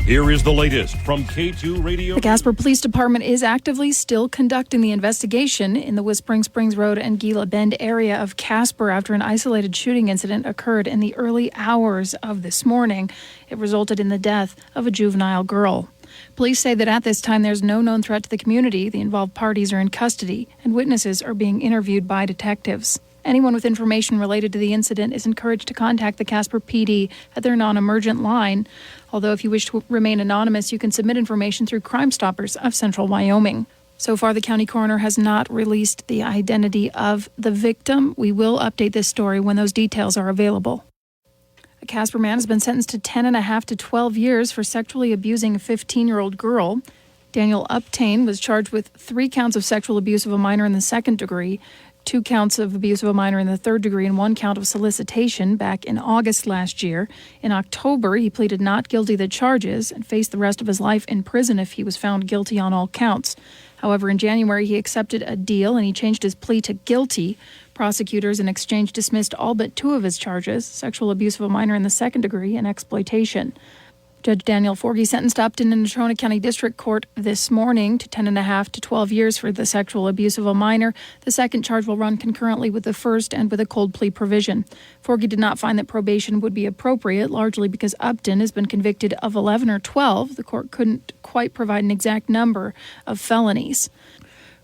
Here is the latest from K2 Radio. The Casper Police Department is actively still conducting the investigation in the Whispering Springs Road and Gila Bend area of Casper after an isolated shooting incident occurred in the early hours of this morning. It resulted in the death of a juvenile girl. Police say that at this time there's no known threat to the community. The involved parties are in custody and witnesses are being interviewed by detectives. Anyone with information related to the incident is encouraged to contact the Casper PD at their non-emergent line. Although if you wish to remain anonymous, you can submit information through Crime Stoppers of Central Wyoming. So far, the county coroner has not released the identity of the victim. We will update this story when those details are available. A Casper man has been sentenced to 10.5 to 12 years for sexually abusing a 15-year-old girl. Daniel Uptain was charged with 3 counts of sexual abuse of a minor in the second degree, 2 counts of abuse of a minor in the third degree, and 1 count of solicitation back in August last year. In October, he pleaded not guilty to the charges and faced the rest of his life in prison if he was found guilty on all counts. However, in January, he accepted a deal and he changed his plea to guilty. Prosecutors in exchange dismissed all but 2 of his charges, sexual abuse of a minor in the second degree and exploitation. Judge Daniel Forgey sentenced Upton in Natrona County District Court this morning to 10.5 to 12 years for the sexual abuse of a minor. The second charge will run concurrently with the first and with a cold plea provision. Forgey did not find that probation would be appropriate, largely because Upton has been convicted of 11 or 12. The court couldn't quite provide an exact number of felonies.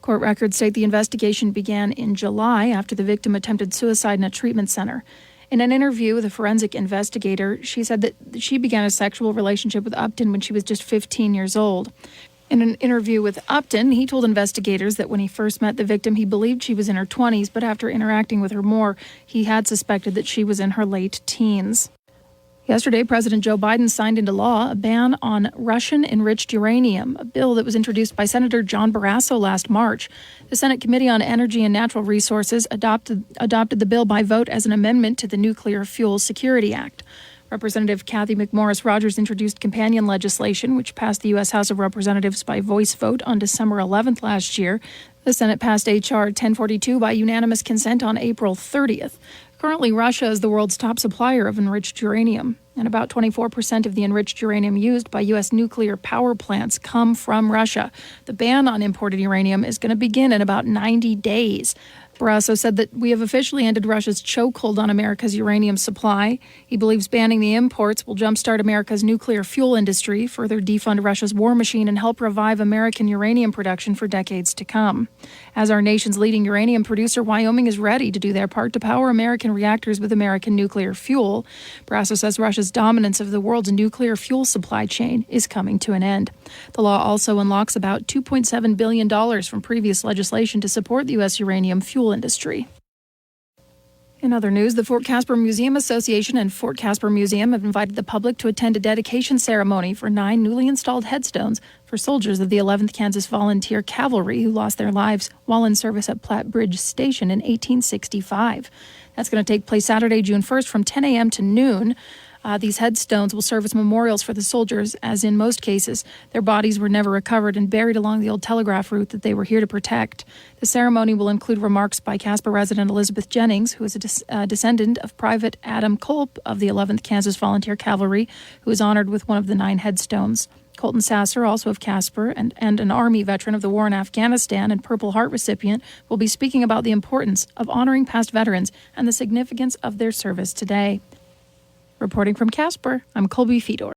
Court records state the investigation began in July after the victim attempted suicide in a treatment center. In an interview with a forensic investigator, she said that she began a sexual relationship with Upton when she was just 15 years old. In an interview with Upton, he told investigators that when he first met the victim, he believed she was in her 20s, but after interacting with her more, he had suspected that she was in her late teens. Yesterday, President Joe Biden signed into law a ban on Russian-enriched uranium, a bill that was introduced by Senator John Barrasso last March. The Senate Committee on Energy and Natural Resources adopted the bill by vote as an amendment to the Nuclear Fuel Security Act. Representative Kathy McMorris Rodgers introduced companion legislation, which passed the U.S. House of Representatives by voice vote on December 11th last year. The Senate passed H.R. 1042 by unanimous consent on April 30th. Currently, Russia is the world's top supplier of enriched uranium, and about 24% of the enriched uranium used by U.S. nuclear power plants come from Russia. The ban on imported uranium is going to begin in about 90 days. Barrasso said that we have officially ended Russia's chokehold on America's uranium supply. He believes banning the imports will jumpstart America's nuclear fuel industry, further defund Russia's war machine, and help revive American uranium production for decades to come. As our nation's leading uranium producer, Wyoming is ready to do their part to power American reactors with American nuclear fuel. Barrasso says Russia's dominance of the world's nuclear fuel supply chain is coming to an end. The law also unlocks about $2.7 billion from previous legislation to support the U.S. uranium fuel industry. In other news, the Fort Casper Museum Association and Fort Casper Museum have invited the public to attend a dedication ceremony for 9 newly installed headstones for soldiers of the 11th Kansas Volunteer Cavalry who lost their lives while in service at Platte Bridge Station in 1865. That's going to take place Saturday, June 1st from 10 a.m. to noon. These headstones will serve as memorials for the soldiers, as in most cases, their bodies were never recovered and buried along the old telegraph route that they were here to protect. The ceremony will include remarks by Casper resident Elizabeth Jennings, who is a descendant of Private Adam Culp of the 11th Kansas Volunteer Cavalry, who is honored with one of the 9 headstones. Colton Sasser, also of Casper, and an Army veteran of the war in Afghanistan and Purple Heart recipient, will be speaking about the importance of honoring past veterans and the significance of their service today. Reporting from Casper, I'm Colby Fedor.